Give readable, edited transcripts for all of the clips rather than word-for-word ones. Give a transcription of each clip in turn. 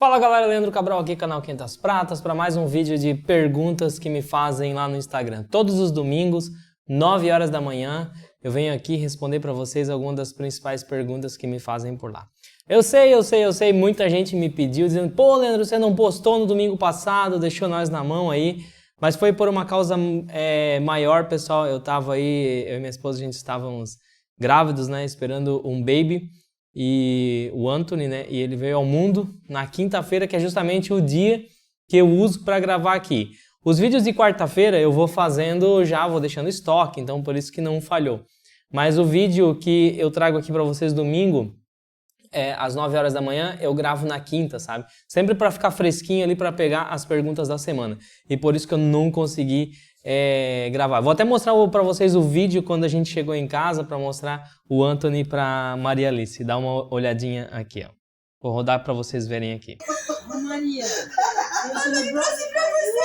Fala galera, Leandro Cabral aqui, canal 500 Pratas, para mais um vídeo de perguntas que me fazem lá no Instagram. Todos os domingos, 9 horas da manhã, eu venho aqui responder para vocês algumas das principais perguntas que me fazem por lá. Eu sei, muita gente me pediu, dizendo, pô Leandro, você não postou no domingo passado, deixou nós na mão aí, mas foi por uma causa maior, pessoal. Eu tava aí, eu e minha esposa, a gente estávamos grávidos, né, esperando um baby. E o Anthony, né, e ele veio ao mundo na quinta-feira, que é justamente o dia que eu uso para gravar aqui. Os vídeos de quarta-feira eu vou fazendo já, vou deixando estoque, então por isso que não falhou. Mas o vídeo que eu trago aqui para vocês domingo, às 9 horas da manhã, eu gravo na quinta, sabe? Sempre para ficar fresquinho ali para pegar as perguntas da semana. E por isso que eu não consegui gravar. Vou até mostrar para vocês o vídeo quando a gente chegou em casa para mostrar o Anthony para Maria Alice. Dá uma olhadinha aqui, ó. Vou rodar para vocês verem aqui. Maria, eu trouxe pra você,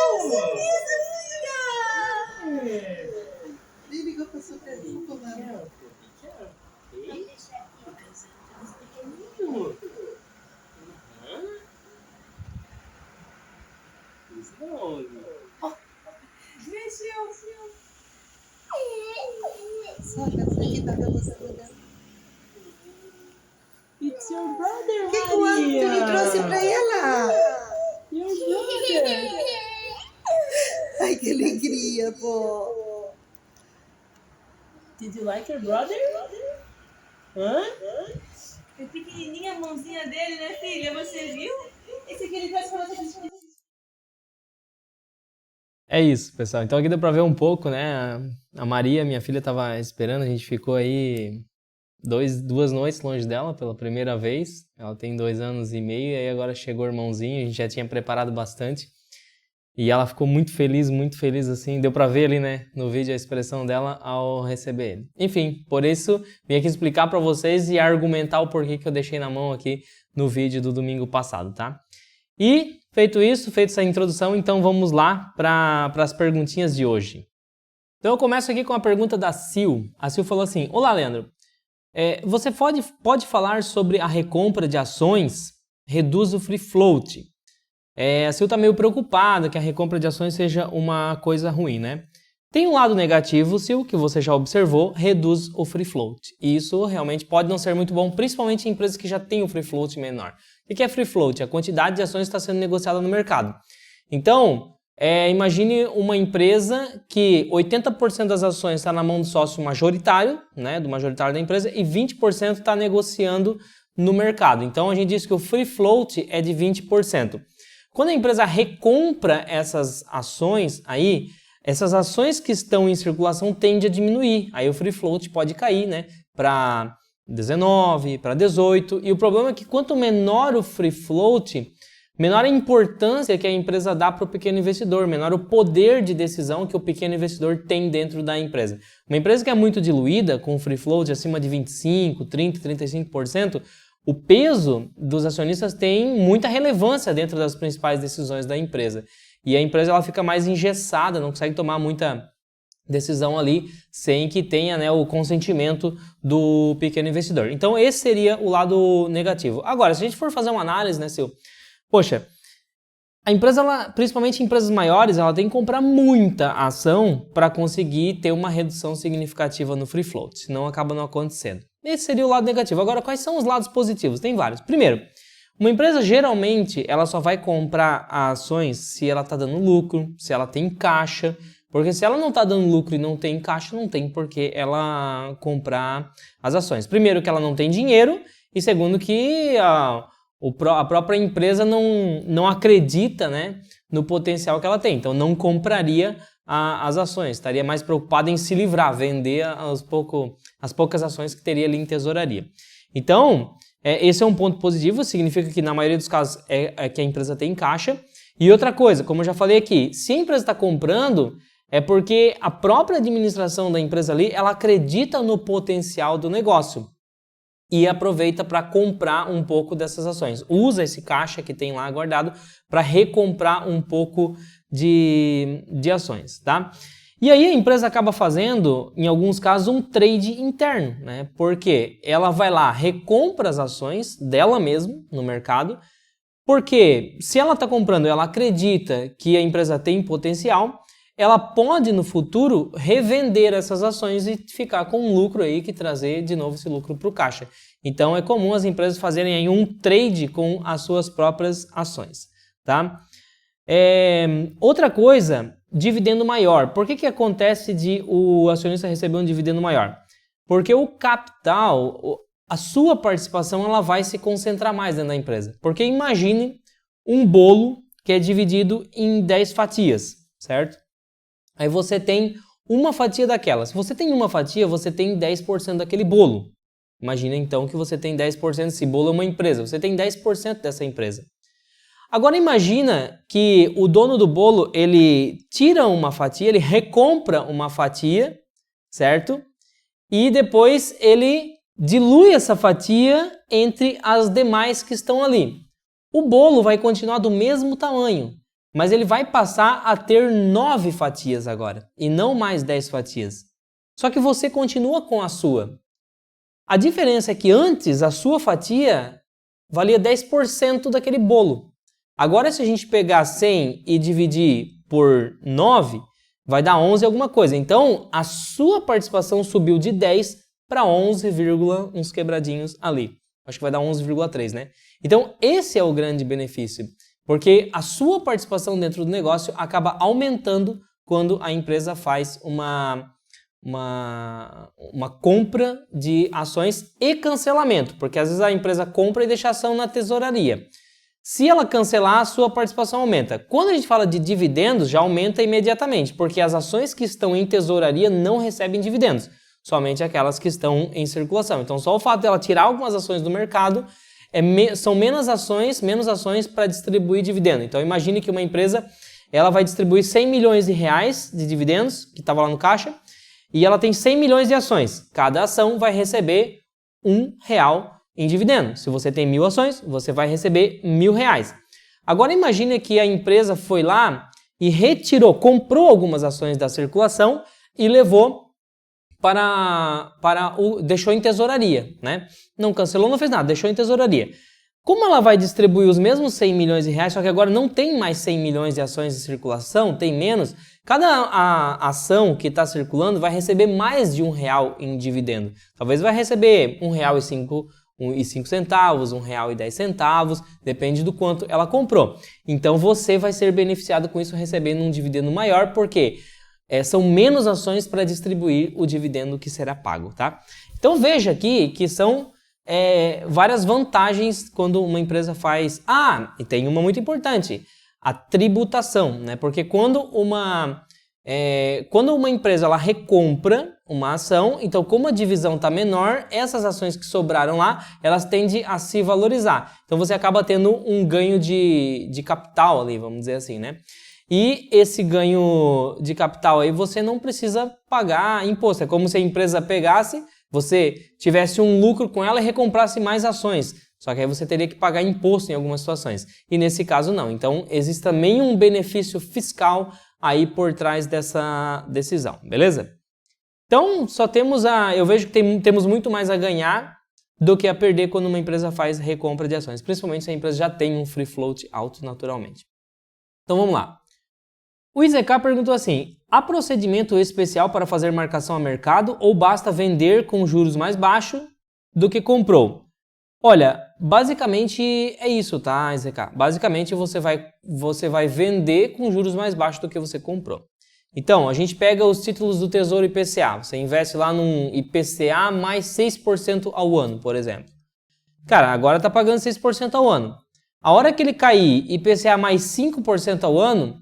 amiga! Me ligou pra super lindo, só que essa aqui tá vendo você olhando. It's your brother, O que o Anthony trouxe pra ela? Your brother. Ai, que alegria, pô. Did you like your brother? Hã? É pequenininha a mãozinha dele, né, filha? Você viu? Esse aqui ele trouxe pra você. É isso, pessoal. Então aqui deu pra ver um pouco, né? A Maria, minha filha, tava esperando. A gente ficou aí 2 noites longe dela pela primeira vez. Ela tem 2 anos e meio, e aí agora chegou o irmãozinho. A gente já tinha preparado bastante. E ela ficou muito feliz, assim. Deu pra ver ali, né, no vídeo a expressão dela ao receber ele. Enfim, por isso, vim aqui explicar pra vocês e argumentar o porquê que eu deixei na mão aqui no vídeo do domingo passado, tá? E, feito isso, feita essa introdução, então vamos lá para as perguntinhas de hoje. Então eu começo aqui com a pergunta da Sil. A Sil falou assim, olá Leandro, você pode falar sobre a recompra de ações reduz o free float? A Sil está meio preocupada que a recompra de ações seja uma coisa ruim, né? Tem um lado negativo, Sil, que você já observou, reduz o free float. E isso realmente pode não ser muito bom, principalmente em empresas que já têm o free float menor. O que é free float? A quantidade de ações que está sendo negociada no mercado. Então, imagine uma empresa que 80% das ações está na mão do sócio majoritário, né, do majoritário da empresa, e 20% está negociando no mercado. Então, a gente diz que o free float é de 20%. Quando a empresa recompra essas ações aí, essas ações que estão em circulação tendem a diminuir. Aí o free float pode cair, né, para 19, para 18. E o problema é que quanto menor o free float, menor a importância que a empresa dá para o pequeno investidor, menor o poder de decisão que o pequeno investidor tem dentro da empresa. Uma empresa que é muito diluída, com free float acima de 25, 30, 35%, o peso dos acionistas tem muita relevância dentro das principais decisões da empresa. E a empresa ela fica mais engessada, não consegue tomar muita decisão ali sem que tenha, né, o consentimento do pequeno investidor. Então esse seria o lado negativo. Agora, se a gente for fazer uma análise, né, Sil? Poxa, a empresa, principalmente empresas maiores, ela tem que comprar muita ação para conseguir ter uma redução significativa no free float, senão acaba não acontecendo. Esse seria o lado negativo. Agora, quais são os lados positivos? Tem vários. Primeiro, uma empresa geralmente ela só vai comprar ações se ela está dando lucro, se ela tem caixa, porque se ela não está dando lucro e não tem caixa, não tem por que ela comprar as ações. Primeiro que ela não tem dinheiro e segundo que a própria empresa não acredita, né, no potencial que ela tem, então não compraria as ações, estaria mais preocupada em se livrar, vender as poucas ações que teria ali em tesouraria. Então, esse é um ponto positivo, significa que na maioria dos casos é que a empresa tem caixa. E outra coisa, como eu já falei aqui, se a empresa está comprando, é porque a própria administração da empresa ali, ela acredita no potencial do negócio e aproveita para comprar um pouco dessas ações. Usa esse caixa que tem lá guardado para recomprar um pouco de ações, tá? E aí a empresa acaba fazendo, em alguns casos, um trade interno, né? Porque ela vai lá, recompra as ações dela mesma no mercado, Porque se ela está comprando, ela acredita que a empresa tem potencial, ela pode no futuro revender essas ações e ficar com um lucro aí que trazer de novo esse lucro para o caixa. Então é comum as empresas fazerem aí um trade com as suas próprias ações, tá? Outra coisa, dividendo maior. Por que acontece de o acionista receber um dividendo maior? Porque o capital, a sua participação, ela vai se concentrar mais dentro da empresa. Porque imagine um bolo que é dividido em 10 fatias, certo? Aí você tem uma fatia daquela. Se você tem uma fatia, você tem 10% daquele bolo. Imagina então que você tem 10%, esse bolo é uma empresa, você tem 10% dessa empresa. Agora imagina que o dono do bolo, ele tira uma fatia, ele recompra uma fatia, certo? E depois ele dilui essa fatia entre as demais que estão ali. O bolo vai continuar do mesmo tamanho, mas ele vai passar a ter 9 fatias agora, e não mais 10 fatias. Só que você continua com a sua. A diferença é que antes a sua fatia valia 10% daquele bolo. Agora se a gente pegar 100 e dividir por 9, vai dar 11 alguma coisa. Então a sua participação subiu de 10 para 11, uns quebradinhos ali. Acho que vai dar 11,3, né? Então esse é o grande benefício, porque a sua participação dentro do negócio acaba aumentando quando a empresa faz uma compra de ações e cancelamento, porque às vezes a empresa compra e deixa a ação na tesouraria. Se ela cancelar, a sua participação aumenta. Quando a gente fala de dividendos, já aumenta imediatamente, porque as ações que estão em tesouraria não recebem dividendos, somente aquelas que estão em circulação. Então só o fato dela tirar algumas ações do mercado são menos ações para distribuir dividendo. Então imagine que uma empresa ela vai distribuir 100 milhões de reais de dividendos, que estava lá no caixa, e ela tem 100 milhões de ações. Cada ação vai receber R$1 em dividendo. Se você tem 1.000 ações, você vai receber R$1.000. Agora imagine que a empresa foi lá e comprou algumas ações da circulação e levou deixou em tesouraria, né? Não cancelou, não fez nada, deixou em tesouraria. Como ela vai distribuir os mesmos 100 milhões de reais, só que agora não tem mais 100 milhões de ações em circulação, tem menos, cada ação que está circulando vai receber mais de R$1 em dividendo. Talvez vai receber R$1,05, R$1,10, depende do quanto ela comprou. Então você vai ser beneficiado com isso recebendo um dividendo maior, porque são menos ações para distribuir o dividendo que será pago, tá? Então veja aqui que são várias vantagens quando uma empresa faz... e tem uma muito importante, a tributação, né? Porque quando uma empresa ela recompra uma ação, então como a divisão está menor, essas ações que sobraram lá, elas tendem a se valorizar. Então você acaba tendo um ganho de capital ali, vamos dizer assim, né? E esse ganho de capital aí você não precisa pagar imposto. É como se a empresa pegasse, você tivesse um lucro com ela e recomprasse mais ações. Só que aí você teria que pagar imposto em algumas situações. E nesse caso não. Então existe também um benefício fiscal aí por trás dessa decisão, beleza? Então eu vejo que temos muito mais a ganhar do que a perder quando uma empresa faz recompra de ações. Principalmente se a empresa já tem um free float alto naturalmente. Então vamos lá. O IZK perguntou assim: há procedimento especial para fazer marcação a mercado ou basta vender com juros mais baixos do que comprou? Olha, basicamente é isso, tá, IZK? Basicamente você vai vender com juros mais baixos do que você comprou. Então, a gente pega os títulos do Tesouro IPCA, você investe lá num IPCA mais 6% ao ano, por exemplo. Cara, agora está pagando 6% ao ano. A hora que ele cair IPCA mais 5% ao ano,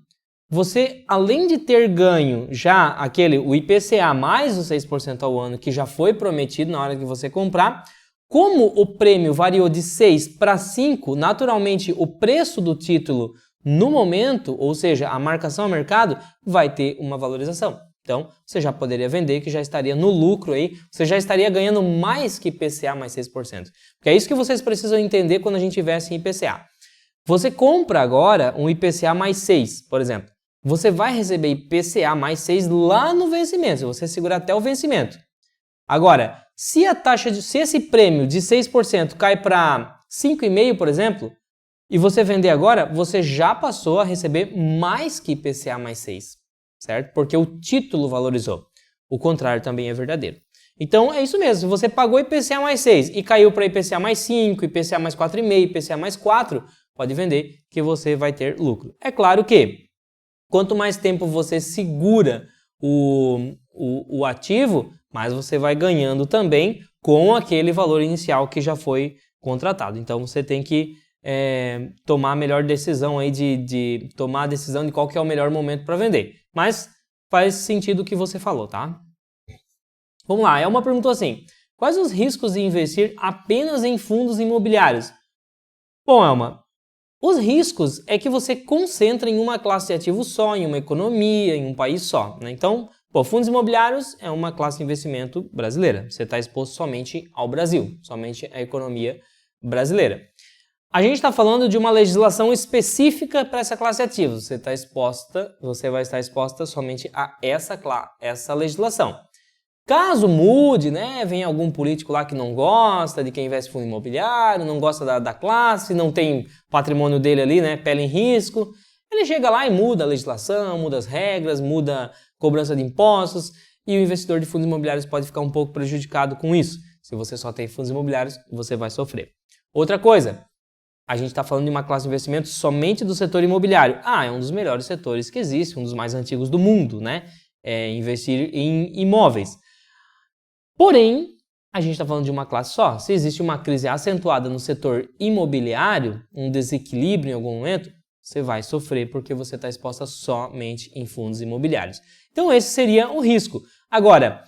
você, além de ter ganho já o IPCA mais os 6% ao ano, que já foi prometido na hora que você comprar, como o prêmio variou de 6 para 5, naturalmente o preço do título no momento, ou seja, a marcação ao mercado, vai ter uma valorização. Então, você já poderia vender, que já estaria no lucro aí, você já estaria ganhando mais que IPCA mais 6%. Porque é isso que vocês precisam entender quando a gente investe em IPCA. Você compra agora um IPCA mais 6, por exemplo. Você vai receber IPCA mais 6 lá no vencimento, se você segurar até o vencimento. Agora, se esse prêmio de 6% cai para 5,5%, por exemplo, e você vender agora, você já passou a receber mais que IPCA mais 6, certo? Porque o título valorizou. O contrário também é verdadeiro. Então é isso mesmo, se você pagou IPCA mais 6 e caiu para IPCA mais 5, IPCA mais 4,5, IPCA mais 4, pode vender que você vai ter lucro. É claro que quanto mais tempo você segura o ativo, mais você vai ganhando também com aquele valor inicial que já foi contratado. Então você tem que tomar a melhor decisão aí de tomar a decisão de qual que é o melhor momento para vender. Mas faz sentido o que você falou, tá? Vamos lá, é uma pergunta assim: quais os riscos de investir apenas em fundos imobiliários? Bom, Elma, os riscos é que você concentra em uma classe de ativos só, em uma economia, em um país só, né? Então, fundos imobiliários é uma classe de investimento brasileira. Você está exposto somente ao Brasil, somente à economia brasileira. A gente está falando de uma legislação específica para essa classe de ativos. Você vai estar exposta somente a essa legislação. Caso mude, né, vem algum político lá que não gosta de quem investe em fundo imobiliário, não gosta da classe, não tem patrimônio dele ali, né, pele em risco, ele chega lá e muda a legislação, muda as regras, muda a cobrança de impostos e o investidor de fundos imobiliários pode ficar um pouco prejudicado com isso. Se você só tem fundos imobiliários, você vai sofrer. Outra coisa, a gente está falando de uma classe de investimento somente do setor imobiliário. É um dos melhores setores que existe, um dos mais antigos do mundo, né? Investir em imóveis. Porém, a gente está falando de uma classe só. Se existe uma crise acentuada no setor imobiliário, um desequilíbrio em algum momento, você vai sofrer porque você está exposta somente em fundos imobiliários. Então esse seria o risco. Agora,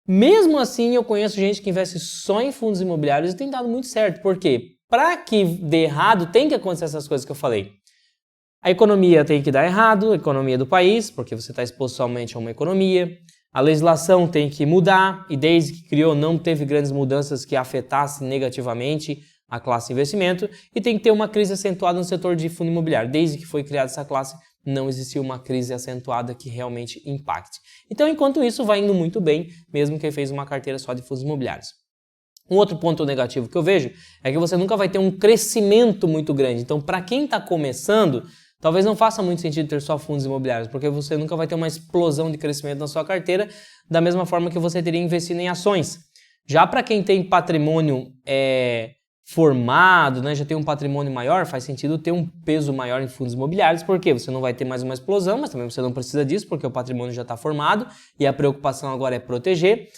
mesmo assim eu conheço gente que investe só em fundos imobiliários e tem dado muito certo. Por quê? Para que dê errado, tem que acontecer essas coisas que eu falei. A economia tem que dar errado, a economia do país, porque você está exposto somente a uma economia. A legislação tem que mudar e desde que criou não teve grandes mudanças que afetassem negativamente a classe de investimento e tem que ter uma crise acentuada no setor de fundo imobiliário. Desde que foi criada essa classe, não existiu uma crise acentuada que realmente impacte. Então, enquanto isso, vai indo muito bem, mesmo quem fez uma carteira só de fundos imobiliários. Um outro ponto negativo que eu vejo é que você nunca vai ter um crescimento muito grande. Então, para quem está começando, talvez não faça muito sentido ter só fundos imobiliários, porque você nunca vai ter uma explosão de crescimento na sua carteira, da mesma forma que você teria investido em ações. Já para quem tem patrimônio formado, né, já tem um patrimônio maior, faz sentido ter um peso maior em fundos imobiliários, porque você não vai ter mais uma explosão, mas também você não precisa disso, porque o patrimônio já está formado e a preocupação agora é proteger.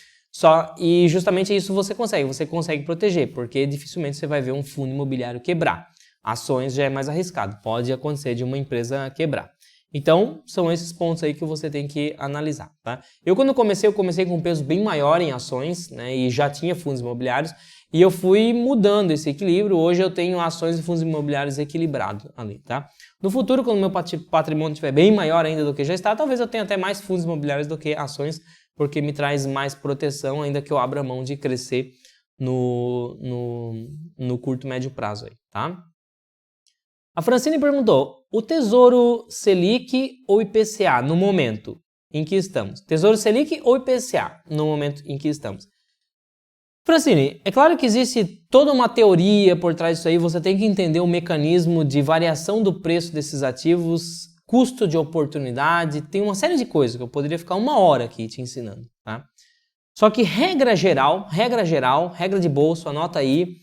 E justamente isso você consegue proteger, porque dificilmente você vai ver um fundo imobiliário quebrar. Ações já é mais arriscado, pode acontecer de uma empresa quebrar. Então, são esses pontos aí que você tem que analisar, tá? Quando eu comecei com um peso bem maior em ações, né, e já tinha fundos imobiliários, e eu fui mudando esse equilíbrio. Hoje eu tenho ações e fundos imobiliários equilibrados ali, tá? No futuro, quando meu patrimônio estiver bem maior ainda do que já está, talvez eu tenha até mais fundos imobiliários do que ações, porque me traz mais proteção, ainda que eu abra mão de crescer no curto, médio prazo aí, tá? A Francine perguntou, o Tesouro Selic ou IPCA no momento em que estamos? Tesouro Selic ou IPCA no momento em que estamos? Francine, é claro que existe toda uma teoria por trás disso aí, você tem que entender o mecanismo de variação do preço desses ativos, custo de oportunidade, tem uma série de coisas que eu poderia ficar uma hora aqui te ensinando, tá? Só que regra geral, regra de bolso, anota aí,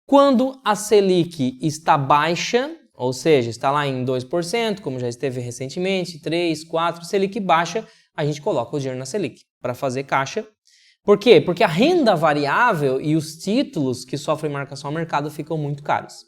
quando a Selic está baixa, ou seja, está lá em 2%, como já esteve recentemente, 3%, 4%, Selic baixa, a gente coloca o dinheiro na Selic para fazer caixa. Por quê? Porque a renda variável e os títulos que sofrem marcação ao mercado ficam muito caros.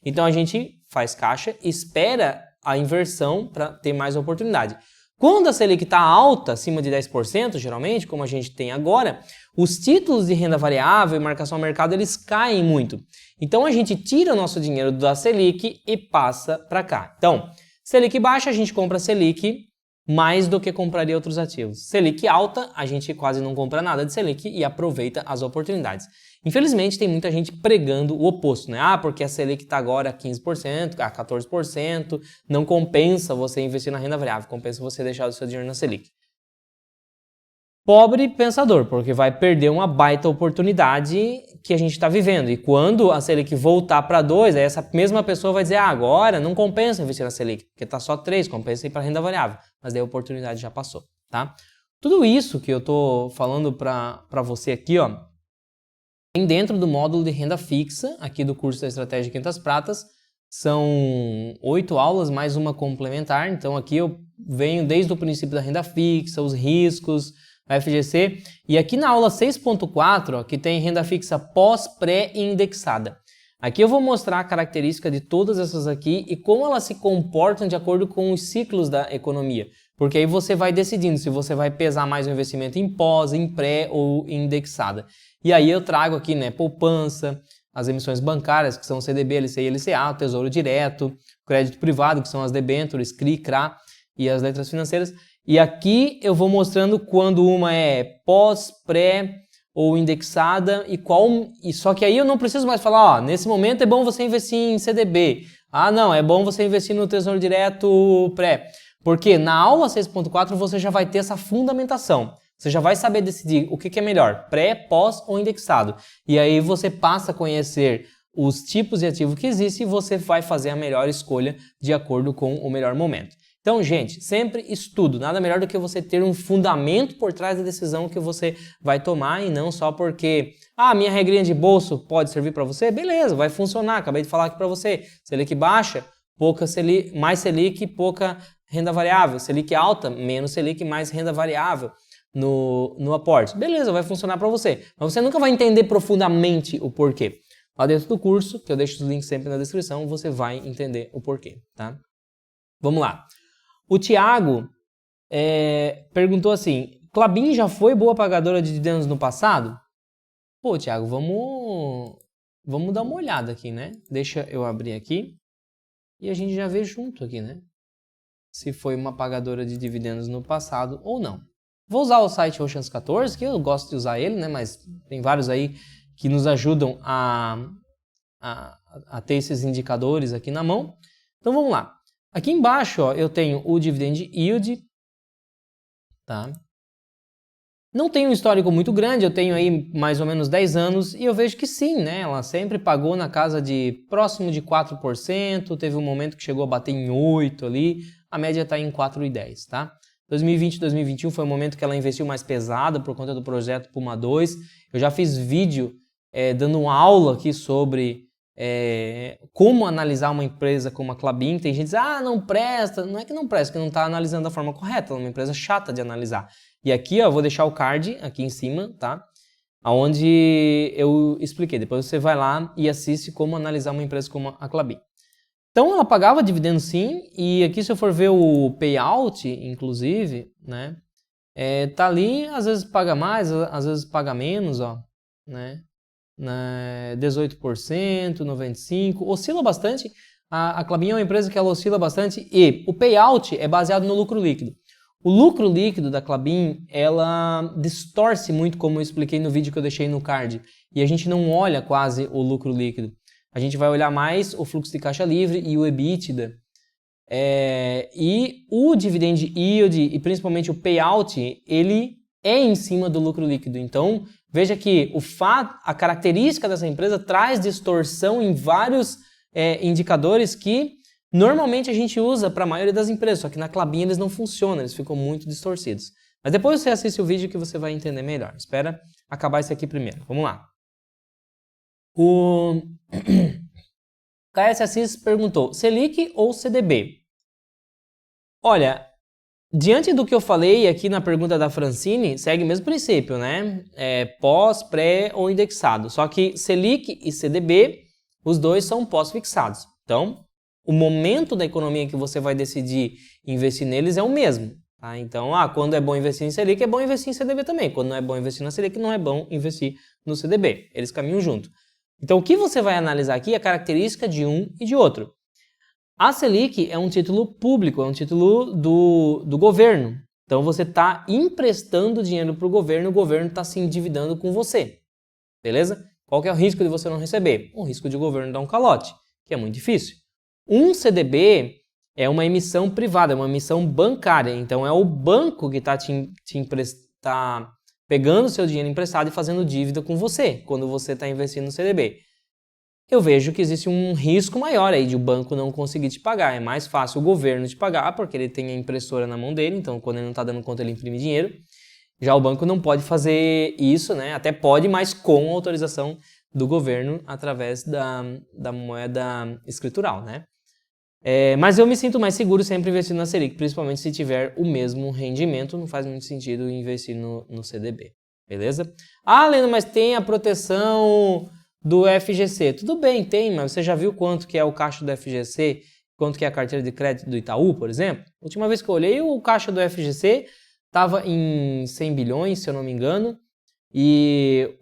Então a gente faz caixa, espera a inversão para ter mais oportunidade. Quando a Selic está alta, acima de 10%, geralmente, como a gente tem agora, os títulos de renda variável e marcação ao mercado, eles caem muito. Então a gente tira o nosso dinheiro da Selic e passa para cá. Então, Selic baixa, a gente compra Selic mais do que compraria outros ativos. Selic alta, a gente quase não compra nada de Selic e aproveita as oportunidades. Infelizmente, tem muita gente pregando o oposto, né? Porque a Selic está agora a 15%, a 14%, não compensa você investir na renda variável, compensa você deixar o seu dinheiro na Selic. Pobre pensador, porque vai perder uma baita oportunidade que a gente está vivendo. E quando a Selic voltar para 2, aí essa mesma pessoa vai dizer, agora não compensa investir na Selic, porque está só 3, compensa ir para renda variável. Mas daí a oportunidade já passou, tá? Tudo isso que eu estou falando para você aqui, ó, tem dentro do módulo de renda fixa, aqui do curso da Estratégia 500 Pratas. São 8 aulas, mais uma complementar. Então aqui eu venho desde o princípio da renda fixa, os riscos, a FGC. E aqui na aula 6.4, que tem renda fixa pós-pré e indexada. Aqui eu vou mostrar a característica de todas essas aqui e como elas se comportam de acordo com os ciclos da economia. Porque aí você vai decidindo se você vai pesar mais o investimento em pós, em pré ou em indexada. E aí eu trago aqui, né, poupança, as emissões bancárias, que são o CDB, LCI e LCA, o Tesouro Direto, o crédito privado, que são as debêntures, CRI, CRA e as letras financeiras. E aqui eu vou mostrando quando uma é pós, pré ou indexada e qual. E só que aí eu não preciso mais falar, ó, nesse momento é bom você investir em CDB. Ah, não, é bom você investir no Tesouro Direto pré. Porque na aula 6.4 você já vai ter essa fundamentação. Você já vai saber decidir o que é melhor, pré, pós ou indexado. E aí você passa a conhecer os tipos de ativo que existem e você vai fazer a melhor escolha de acordo com o melhor momento. Então, gente, sempre estudo. Nada melhor do que você ter um fundamento por trás da decisão que você vai tomar e não só porque, minha regrinha de bolso pode servir para você? Beleza, vai funcionar. Acabei de falar aqui para você. Selic baixa, mais Selic, pouca renda variável. Selic alta, menos Selic, mais renda variável no aporte. Beleza, vai funcionar para você. Mas você nunca vai entender profundamente o porquê. Lá dentro do curso, que eu deixo os links sempre na descrição, você vai entender o porquê, tá? Vamos lá. O Thiago perguntou assim, Klabin já foi boa pagadora de dividendos no passado? Pô, Thiago, vamos dar uma olhada aqui, né? Deixa eu abrir aqui e a gente já vê junto aqui, né? Se foi uma pagadora de dividendos no passado ou não. Vou usar o site Oceans 14, que eu gosto de usar ele, né? Mas tem vários aí que nos ajudam a ter esses indicadores aqui na mão. Então vamos lá. Aqui embaixo, ó, eu tenho o Dividend Yield, tá? Não tem um histórico muito grande, eu tenho aí mais ou menos 10 anos e eu vejo que sim, né? Ela sempre pagou na casa de próximo de 4%, teve um momento que chegou a bater em 8% ali, a média está em 4,10%, tá? 2020 e 2021 foi o momento que ela investiu mais pesado por conta do projeto Puma 2. Eu já fiz vídeo dando uma aula aqui sobre como analisar uma empresa como a Klabin. Tem gente que diz, não presta. Não é que não presta, que não está analisando da forma correta. Ela é uma empresa chata de analisar. E aqui, ó, eu vou deixar o card aqui em cima, tá? Onde eu expliquei. Depois você vai lá e assiste como analisar uma empresa como a Klabin. Então ela pagava dividendo sim, e aqui se eu for ver o payout, inclusive, né, tá ali, às vezes paga mais, às vezes paga menos, ó, né, 18%, 95%, oscila bastante. A Klabin é uma empresa que ela oscila bastante e o payout é baseado no lucro líquido. O lucro líquido da Klabin, ela distorce muito, como eu expliquei no vídeo que eu deixei no card, e a gente não olha quase o lucro líquido. A gente vai olhar mais o fluxo de caixa livre e o EBITDA. E o dividend yield e principalmente o payout, ele é em cima do lucro líquido. Então, veja que a característica dessa empresa traz distorção em vários indicadores que normalmente a gente usa para a maioria das empresas, só que na Klabin eles não funcionam, eles ficam muito distorcidos. Mas depois você assiste o vídeo que você vai entender melhor. Espera acabar isso aqui primeiro. Vamos lá. O KS Assis perguntou, Selic ou CDB? Olha, diante do que eu falei aqui na pergunta da Francine, segue o mesmo princípio, né? Pós, pré ou indexado. Só que Selic e CDB, os dois são pós-fixados. Então, o momento da economia que você vai decidir investir neles é o mesmo. Tá? Então, quando é bom investir em Selic, é bom investir em CDB também. Quando não é bom investir na Selic, não é bom investir no CDB. Eles caminham junto. Então, o que você vai analisar aqui é a característica de um e de outro. A Selic é um título público, é um título do governo. Então, você está emprestando dinheiro para o governo está se endividando com você. Beleza? Qual que é o risco de você não receber? O risco de o governo dar um calote, que é muito difícil. Um CDB é uma emissão privada, é uma emissão bancária. Então, é o banco que está te pegando seu dinheiro emprestado e fazendo dívida com você, quando você está investindo no CDB. Eu vejo que existe um risco maior aí de o banco não conseguir te pagar. É mais fácil o governo te pagar, porque ele tem a impressora na mão dele, então quando ele não está dando conta, ele imprime dinheiro. Já o banco não pode fazer isso, né? Até pode, mas com autorização do governo através da moeda escritural, né? Mas eu me sinto mais seguro sempre investindo na Selic, principalmente se tiver o mesmo rendimento, não faz muito sentido investir no CDB, beleza? Ah, Lena, mas tem a proteção do FGC. Tudo bem, tem, mas você já viu quanto que é o caixa do FGC, quanto que é a carteira de crédito do Itaú, por exemplo? A última vez que eu olhei, o caixa do FGC estava em 100 bilhões, se eu não me engano, e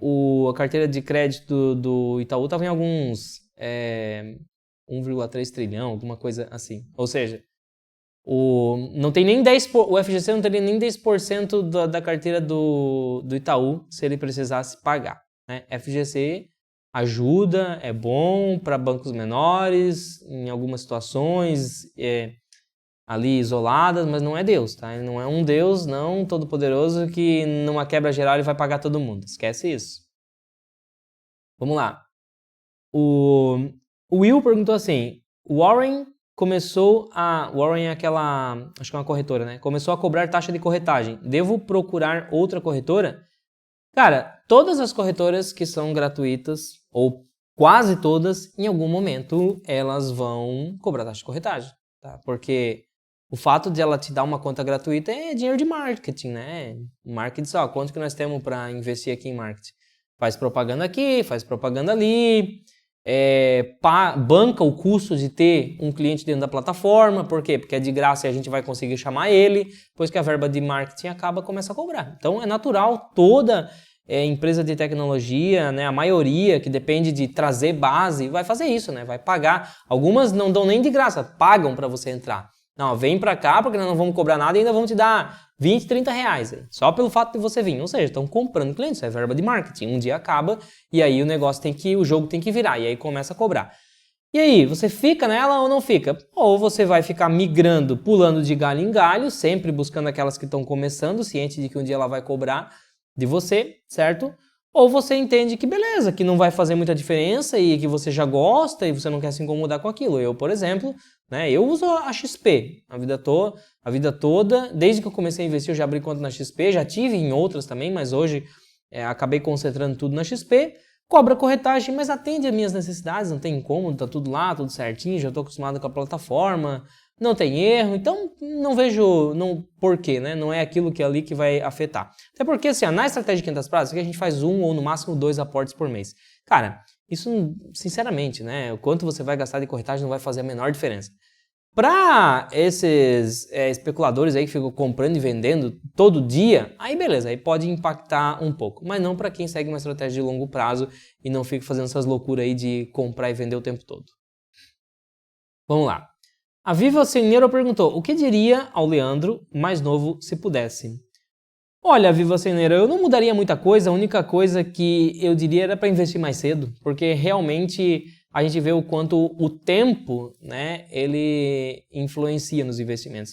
a carteira de crédito do Itaú estava em alguns 1,3 trilhão, alguma coisa assim. Ou seja, não tem nem 10%, o FGC não teria nem 10% da carteira do Itaú se ele precisasse pagar, né? FGC ajuda, é bom para bancos menores, em algumas situações ali isoladas, mas não é Deus, tá? Ele não é um Deus, não, todo-poderoso, que numa quebra geral ele vai pagar todo mundo. Esquece isso. Vamos lá. O Will perguntou assim, Warren é aquela, acho que é uma corretora, né? Começou a cobrar taxa de corretagem. Devo procurar outra corretora? Cara, todas as corretoras que são gratuitas, ou quase todas, em algum momento, elas vão cobrar taxa de corretagem, tá? Porque o fato de ela te dar uma conta gratuita é dinheiro de marketing, né? Marketing só, quanto que nós temos para investir aqui em marketing? Faz propaganda aqui, faz propaganda ali, banca o custo de ter um cliente dentro da plataforma, por quê? Porque é de graça e a gente vai conseguir chamar ele, depois que a verba de marketing acaba, começa a cobrar. Então é natural, toda empresa de tecnologia, né, a maioria que depende de trazer base, vai fazer isso, né? Vai pagar. Algumas não dão nem de graça, pagam para você entrar. Não, vem para cá porque nós não vamos cobrar nada e ainda vamos te dar 20, 30 reais. Aí, só pelo fato de você vir. Ou seja, estão comprando clientes, isso é verba de marketing. Um dia acaba e aí o jogo tem que virar e aí começa a cobrar. E aí, você fica nela ou não fica? Ou você vai ficar migrando, pulando de galho em galho, sempre buscando aquelas que estão começando, ciente de que um dia ela vai cobrar de você, certo? Ou você entende que beleza, que não vai fazer muita diferença e que você já gosta e você não quer se incomodar com aquilo. Eu, por exemplo, né, eu uso a XP a vida toda, desde que eu comecei a investir eu já abri conta na XP, já tive em outras também, mas hoje acabei concentrando tudo na XP. Cobra corretagem, mas atende às minhas necessidades, não tem incômodo, tá tudo lá, tudo certinho, já estou acostumado com a plataforma, não tem erro, então não vejo porquê, né? Não é aquilo que é ali que vai afetar. Até porque, assim, na estratégia de 500 prazos, a gente faz 1 ou no máximo 2 aportes por mês. Cara, isso, sinceramente, né? O quanto você vai gastar de corretagem não vai fazer a menor diferença. Para esses especuladores aí que ficam comprando e vendendo todo dia, aí beleza, aí pode impactar um pouco. Mas não para quem segue uma estratégia de longo prazo e não fica fazendo essas loucuras aí de comprar e vender o tempo todo. Vamos lá. A Viva Senheiro perguntou, o que diria ao Leandro, mais novo, se pudesse? Olha, Viva Senheiro, eu não mudaria muita coisa, a única coisa que eu diria era para investir mais cedo, porque realmente a gente vê o quanto o tempo, né, ele influencia nos investimentos.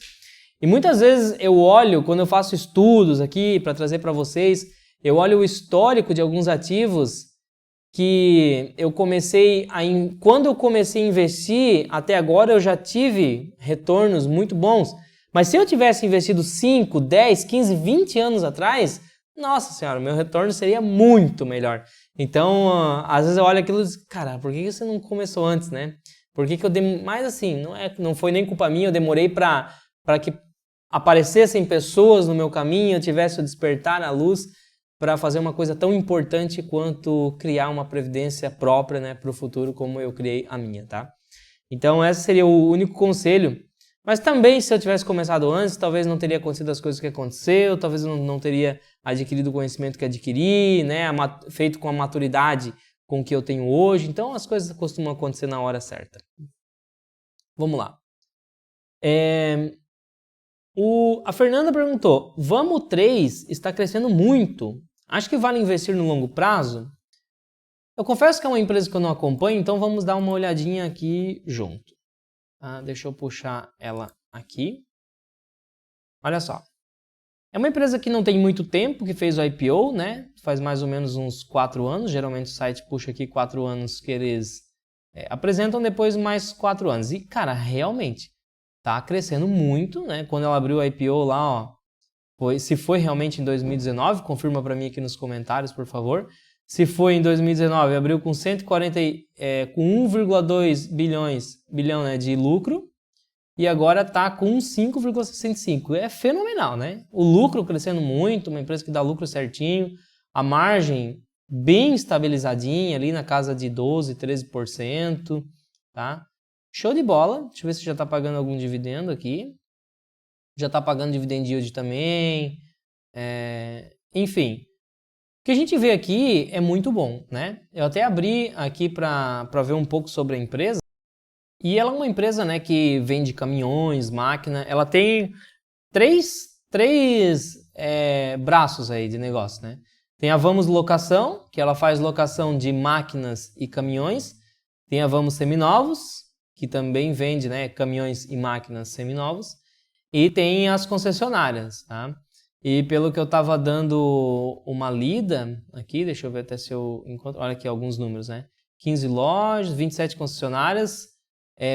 E muitas vezes eu olho, quando eu faço estudos aqui para trazer para vocês, eu olho o histórico de alguns ativos que eu quando eu comecei a investir, até agora eu já tive retornos muito bons. Mas se eu tivesse investido 5, 10, 15, 20 anos atrás, nossa senhora, meu retorno seria muito melhor. Então, às vezes eu olho aquilo e digo, cara, por que você não começou antes, né? Por que eu demorei? Mas assim, não foi nem culpa minha, eu demorei para que aparecessem pessoas no meu caminho, eu tivesse o despertar à luz para fazer uma coisa tão importante quanto criar uma previdência própria, né, para o futuro, como eu criei a minha, tá? Então, esse seria o único conselho. Mas também, se eu tivesse começado antes, talvez não teria acontecido as coisas que aconteceu, talvez eu não teria adquirido o conhecimento que adquiri, né, feito com a maturidade com que eu tenho hoje. Então, as coisas costumam acontecer na hora certa. Vamos lá. A Fernanda perguntou, Vamo 3 está crescendo muito. Acho que vale investir no longo prazo? Eu confesso que é uma empresa que eu não acompanho, então vamos dar uma olhadinha aqui junto. Deixa eu puxar ela aqui. Olha só. É uma empresa que não tem muito tempo que fez o IPO, né? Faz mais ou menos uns 4 anos. Geralmente o site puxa aqui 4 anos que eles apresentam, depois mais 4 anos. E, cara, realmente tá crescendo muito, né? Quando ela abriu o IPO lá, ó, se foi realmente em 2019, confirma para mim aqui nos comentários, por favor. Se foi em 2019, abriu com 1,2 bilhão, né, de lucro. E agora está com 5,65. É fenomenal, né? O lucro crescendo muito, uma empresa que dá lucro certinho, a margem bem estabilizadinha ali na casa de 12%, 13%, tá? Show de bola. Deixa eu ver se já está pagando algum dividendo aqui. Já está pagando dividend yield também. Enfim, o que a gente vê aqui é muito bom, né? Eu até abri aqui para ver um pouco sobre a empresa. E ela é uma empresa, né, que vende caminhões, máquina. Ela tem três braços aí de negócio, né? Tem a Vamos Locação, que ela faz locação de máquinas e caminhões. Tem a Vamos Seminovos, que também vende, né, caminhões e máquinas seminovos. E tem as concessionárias, tá? E pelo que eu estava dando uma lida aqui, deixa eu ver até se eu encontro. Olha aqui alguns números, né? 15 lojas, 27 concessionárias.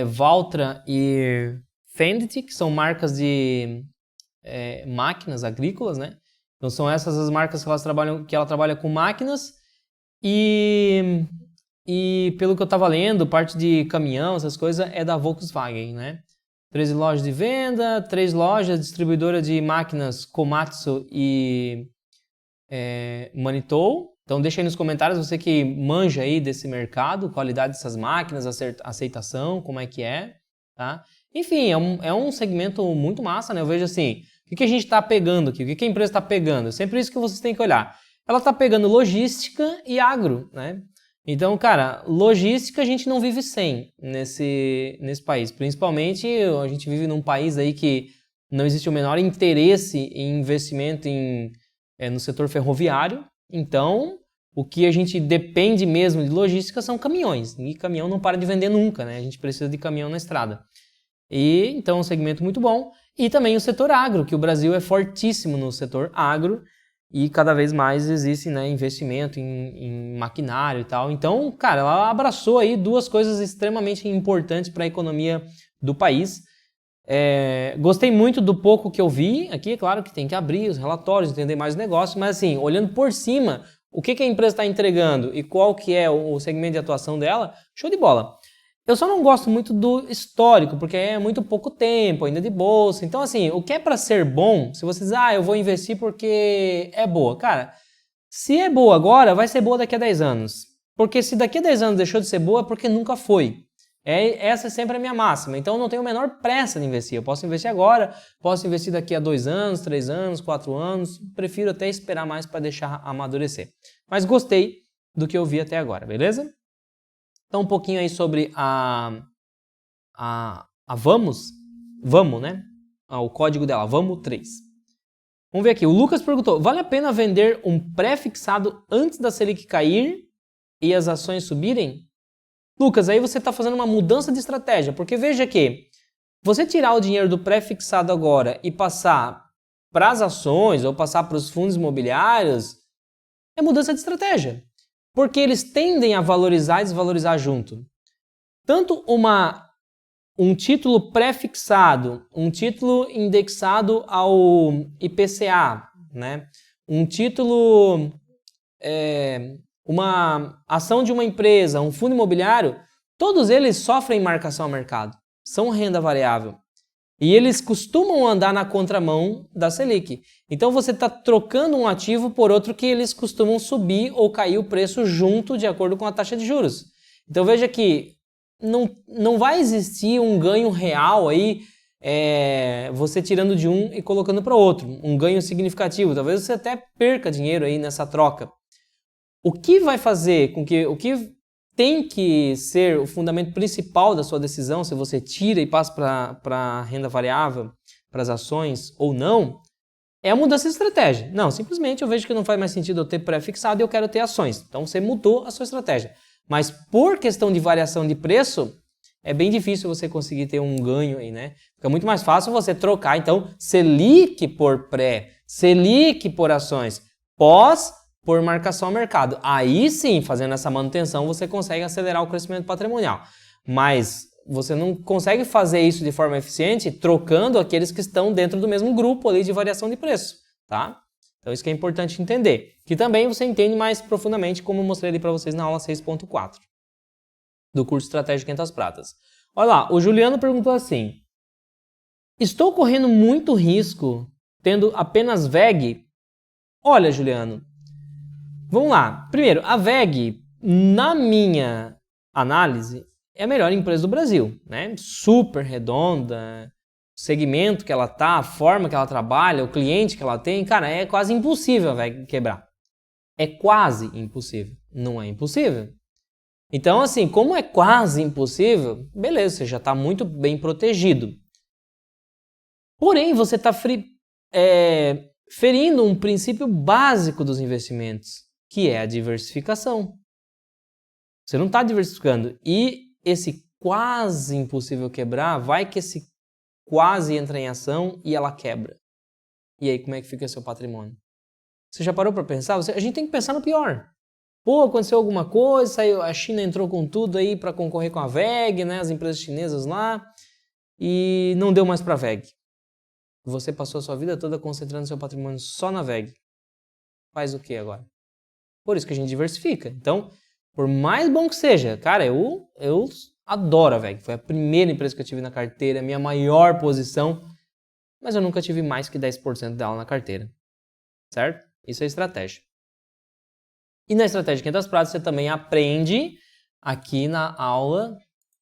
Valtra e Fendt, que são marcas de máquinas agrícolas, né? Então são essas as marcas que ela trabalha com máquinas e pelo que eu estava lendo, parte de caminhão, essas coisas, é da Volkswagen, né? 13 lojas de venda, 3 lojas, distribuidora de máquinas Komatsu e Manitou. Então deixa aí nos comentários você que manja aí desse mercado, qualidade dessas máquinas, aceitação, como é que é, tá? Enfim, é um segmento muito massa, né? Eu vejo assim, o que a gente está pegando aqui? O que a empresa está pegando? É sempre isso que vocês têm que olhar. Ela está pegando logística e agro, né? Então, cara, logística a gente não vive sem nesse país. Principalmente a gente vive num país aí que não existe o menor interesse em investimento no setor ferroviário. Então, o que a gente depende mesmo de logística são caminhões. E caminhão não para de vender nunca, né? A gente precisa de caminhão na estrada. E então é um segmento muito bom. E também o setor agro, que o Brasil é fortíssimo no setor agro e cada vez mais existe, né, investimento em maquinário e tal. Então, cara, ela abraçou aí 2 coisas extremamente importantes para a economia do país. Gostei muito do pouco que eu vi aqui, é claro que tem que abrir os relatórios, entender mais o negócio, mas assim, olhando por cima, o que a empresa está entregando e qual que é o segmento de atuação dela, show de bola. Eu só não gosto muito do histórico, porque é muito pouco tempo, ainda de bolsa. Então assim, o que é para ser bom, se você diz, eu vou investir porque é boa. Cara, se é boa agora, vai ser boa daqui a 10 anos. Porque se daqui a 10 anos deixou de ser boa, é porque nunca foi. Essa é sempre a minha máxima. Então eu não tenho a menor pressa de investir. Eu posso investir agora, posso investir daqui a 2 anos, 3 anos, 4 anos. Prefiro até esperar mais para deixar amadurecer. Mas gostei do que eu vi até agora, beleza? Então um pouquinho aí sobre a Vamos, né? O código dela, Vamos 3. Vamos ver aqui. O Lucas perguntou, vale a pena vender um pré-fixado antes da Selic cair e as ações subirem? Lucas, aí você está fazendo uma mudança de estratégia, porque veja que você tirar o dinheiro do pré-fixado agora e passar para as ações ou passar para os fundos imobiliários é mudança de estratégia, porque eles tendem a valorizar e desvalorizar junto. Tanto um título pré-fixado, um título indexado ao IPCA, né? Um título... uma ação de uma empresa, um fundo imobiliário, todos eles sofrem marcação a mercado, são renda variável. E eles costumam andar na contramão da Selic. Então você está trocando um ativo por outro que eles costumam subir ou cair o preço junto de acordo com a taxa de juros. Então veja que não vai existir um ganho real aí, você tirando de um e colocando para outro, um ganho significativo. Talvez você até perca dinheiro aí nessa troca. O que vai fazer com que... O que tem que ser o fundamento principal da sua decisão, se você tira e passa para a renda variável, para as ações ou não, é a mudança de estratégia. Não, simplesmente eu vejo que não faz mais sentido eu ter pré-fixado e eu quero ter ações. Então você mudou a sua estratégia. Mas por questão de variação de preço, é bem difícil você conseguir ter um ganho aí, né? Fica muito mais fácil você trocar, então, Selic por pré. Selic por ações, pós por marcação ao mercado. Aí sim, fazendo essa manutenção, você consegue acelerar o crescimento patrimonial. Mas você não consegue fazer isso de forma eficiente trocando aqueles que estão dentro do mesmo grupo ali de variação de preço, tá? Então isso que é importante entender. Que também você entende mais profundamente, como eu mostrei ali para vocês na aula 6.4 do curso Estratégia 500 Pratas. Olha lá, o Juliano perguntou assim: estou correndo muito risco tendo apenas VEG? Olha, Juliano, vamos lá. Primeiro, a VEG, na minha análise, é a melhor empresa do Brasil, né? Super redonda, o segmento que ela tá, a forma que ela trabalha, o cliente que ela tem, cara, é quase impossível a VEG quebrar. É quase impossível, não é impossível. Então, assim, como é quase impossível, beleza, você já está muito bem protegido. Porém, você está ferindo um princípio básico dos investimentos, que é a diversificação. Você não está diversificando. E esse quase impossível quebrar, vai que esse quase entra em ação e ela quebra. E aí, como é que fica seu patrimônio? Você já parou para pensar? A gente tem que pensar no pior. Pô, aconteceu alguma coisa, saiu, a China entrou com tudo aí para concorrer com a VEG, né, as empresas chinesas lá, e não deu mais para a VEG. Você passou a sua vida toda concentrando seu patrimônio só na VEG. Faz o que agora? Por isso que a gente diversifica. Então, por mais bom que seja, cara, eu adoro a VEG. Foi a primeira empresa que eu tive na carteira, minha maior posição, mas eu nunca tive mais que 10% dela na carteira. Certo? Isso é estratégia. E na Estratégia 500 Pratas você também aprende aqui na aula.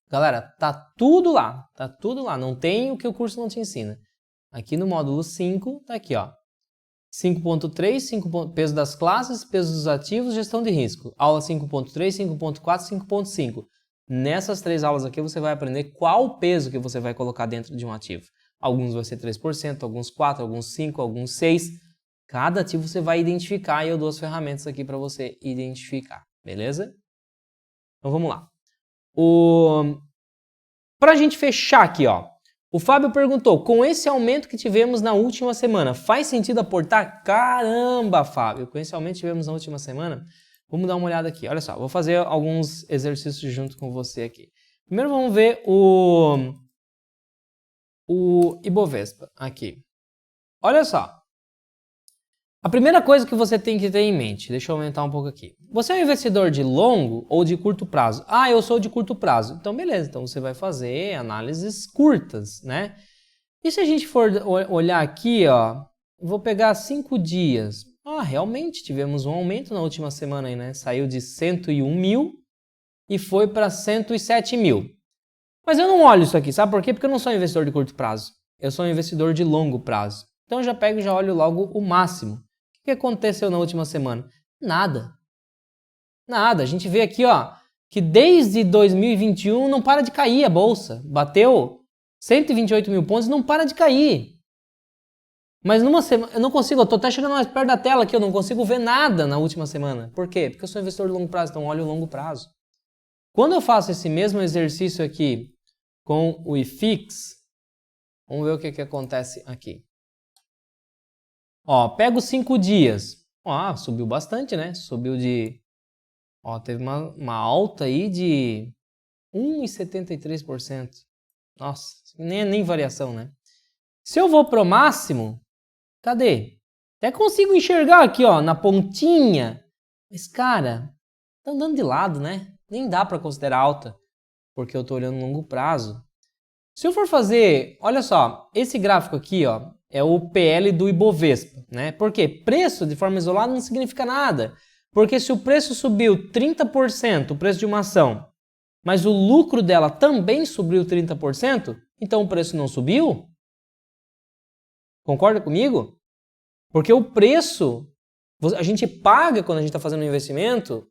Galera, tá tudo lá, não tem o que o curso não te ensina. Aqui no módulo 5, tá aqui, ó. 5.3, peso das classes, peso dos ativos, gestão de risco. Aula 5.3, 5.4, 5.5. Nessas 3 aulas aqui você vai aprender qual peso que você vai colocar dentro de um ativo. Alguns vai ser 3%, alguns 4%, alguns 5%, alguns 6%. Cada ativo você vai identificar e eu dou as ferramentas aqui para você identificar, beleza? Então vamos lá. Para a gente fechar aqui, ó, o Fábio perguntou, com esse aumento que tivemos na última semana, faz sentido aportar? Caramba, Fábio, com esse aumento que tivemos na última semana, vamos dar uma olhada aqui. Olha só, vou fazer alguns exercícios junto com você aqui. Primeiro vamos ver o Ibovespa aqui. Olha só. A primeira coisa que você tem que ter em mente, deixa eu aumentar um pouco aqui. Você é um investidor de longo ou de curto prazo? Ah, eu sou de curto prazo. Então, beleza. Então, você vai fazer análises curtas, né? E se a gente for olhar aqui, ó, vou pegar 5 dias. Ah, realmente tivemos um aumento na última semana aí, né? Saiu de 101 mil e foi para 107 mil. Mas eu não olho isso aqui, sabe por quê? Porque eu não sou um investidor de curto prazo. Eu sou um investidor de longo prazo. Então, eu já pego e já olho logo o máximo. O que aconteceu na última semana? Nada. Nada. A gente vê aqui, ó, que desde 2021 não para de cair a bolsa. Bateu 128 mil pontos e não para de cair. Mas numa semana, eu não consigo, eu tô até chegando mais perto da tela aqui, eu não consigo ver nada na última semana. Por quê? Porque eu sou investidor de longo prazo, então olho o longo prazo. Quando eu faço esse mesmo exercício aqui com o IFIX, vamos ver o que acontece aqui. Ó, pego 5 dias. Ó, subiu bastante, né? Subiu de... Ó, teve uma alta aí de 1,73%. Nossa, nem variação, né? Se eu vou pro máximo, cadê? Até consigo enxergar aqui, ó, na pontinha. Mas, cara, tá andando de lado, né? Nem dá para considerar alta, porque eu tô olhando longo prazo. Se eu for fazer, olha só, esse gráfico aqui, ó, é o PL do Ibovespa, né? Por quê? Preço de forma isolada não significa nada. Porque se o preço subiu 30%, o preço de uma ação, mas o lucro dela também subiu 30%, então o preço não subiu? Concorda comigo? Porque o preço, a gente paga quando a gente está fazendo um investimento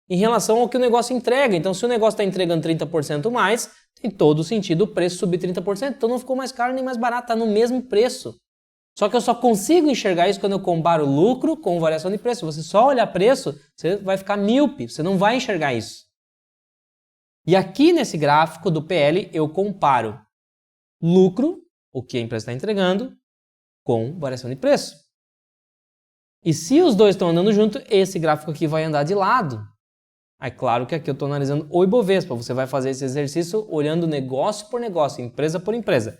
em relação ao que o negócio entrega. Então, se o negócio está entregando 30% mais, tem todo sentido o preço subir 30%. Então, não ficou mais caro nem mais barato, está no mesmo preço. Só que eu só consigo enxergar isso quando eu comparo lucro com variação de preço. Você só olhar preço, você vai ficar míope, você não vai enxergar isso. E aqui nesse gráfico do PL, eu comparo lucro, o que a empresa está entregando, com variação de preço. E se os dois estão andando junto, esse gráfico aqui vai andar de lado. É claro que aqui eu estou analisando o Ibovespa. Você vai fazer esse exercício olhando negócio por negócio, empresa por empresa.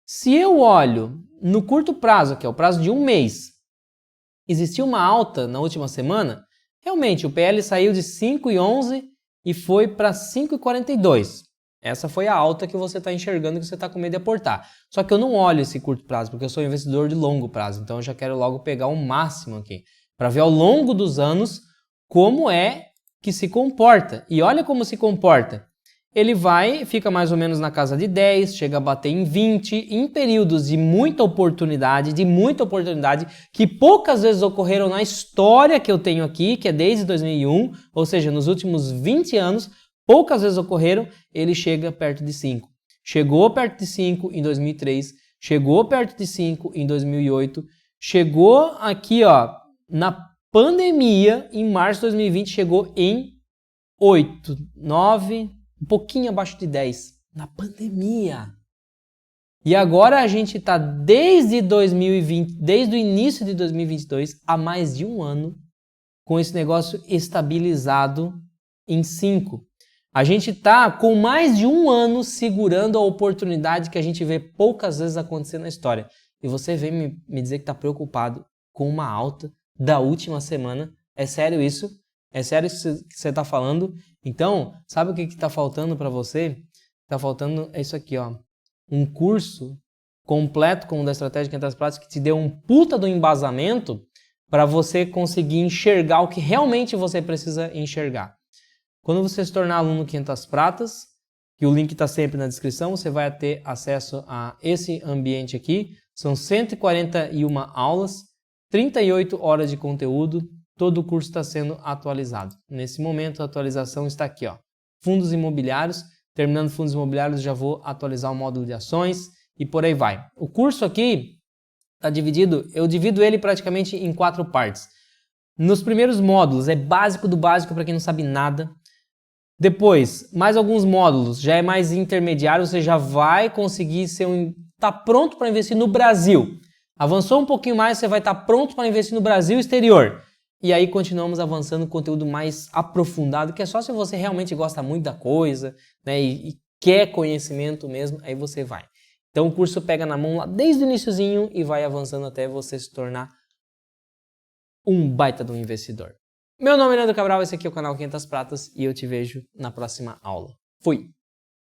Se eu olho no curto prazo, que é o prazo de um mês, existiu uma alta na última semana, realmente o PL saiu de 5,11 e foi para 5,42. Essa foi a alta que você está enxergando, que você está com medo de aportar. Só que eu não olho esse curto prazo, porque eu sou investidor de longo prazo. Então eu já quero logo pegar o máximo aqui, para ver ao longo dos anos como é que se comporta. E olha como se comporta. Ele fica mais ou menos na casa de 10, chega a bater em 20, em períodos de muita oportunidade, que poucas vezes ocorreram na história que eu tenho aqui, que é desde 2001, ou seja, nos últimos 20 anos, poucas vezes ocorreram, ele chega perto de 5. Chegou perto de 5 em 2003, chegou perto de 5 em 2008, chegou aqui, ó, na pandemia, em março de 2020, chegou em 8, 9, um pouquinho abaixo de 10, na pandemia. E agora a gente está desde 2020, desde o início de 2022, há mais de um ano, com esse negócio estabilizado em 5. A gente está com mais de um ano segurando a oportunidade que a gente vê poucas vezes acontecer na história. E você vem me dizer que está preocupado com uma alta da última semana. É sério isso? É sério isso que você está falando? Então, sabe o que está faltando para você? Está faltando é isso aqui, ó. Um curso completo como o da Estratégia 500 Pratas que te dê um puta do embasamento para você conseguir enxergar o que realmente você precisa enxergar. Quando você se tornar aluno 500 Pratas, que o link está sempre na descrição, você vai ter acesso a esse ambiente aqui. São 141 aulas, 38 horas de conteúdo, todo o curso está sendo atualizado. Nesse momento a atualização está aqui, ó. Fundos imobiliários, terminando fundos imobiliários já vou atualizar o módulo de ações e por aí vai. O curso aqui está dividido, eu divido ele praticamente em 4 partes. Nos primeiros módulos é básico do básico para quem não sabe nada. Depois, mais alguns módulos, já é mais intermediário, você já vai conseguir tá pronto para investir no Brasil. Avançou um pouquinho mais, você vai estar pronto para investir no Brasil e exterior. E aí continuamos avançando conteúdo mais aprofundado, que é só se você realmente gosta muito da coisa, né, e quer conhecimento mesmo, aí você vai. Então o curso pega na mão lá desde o iniciozinho e vai avançando até você se tornar um baita de um investidor. Meu nome é Leandro Cabral, esse aqui é o canal 500 Pratas e eu te vejo na próxima aula. Fui!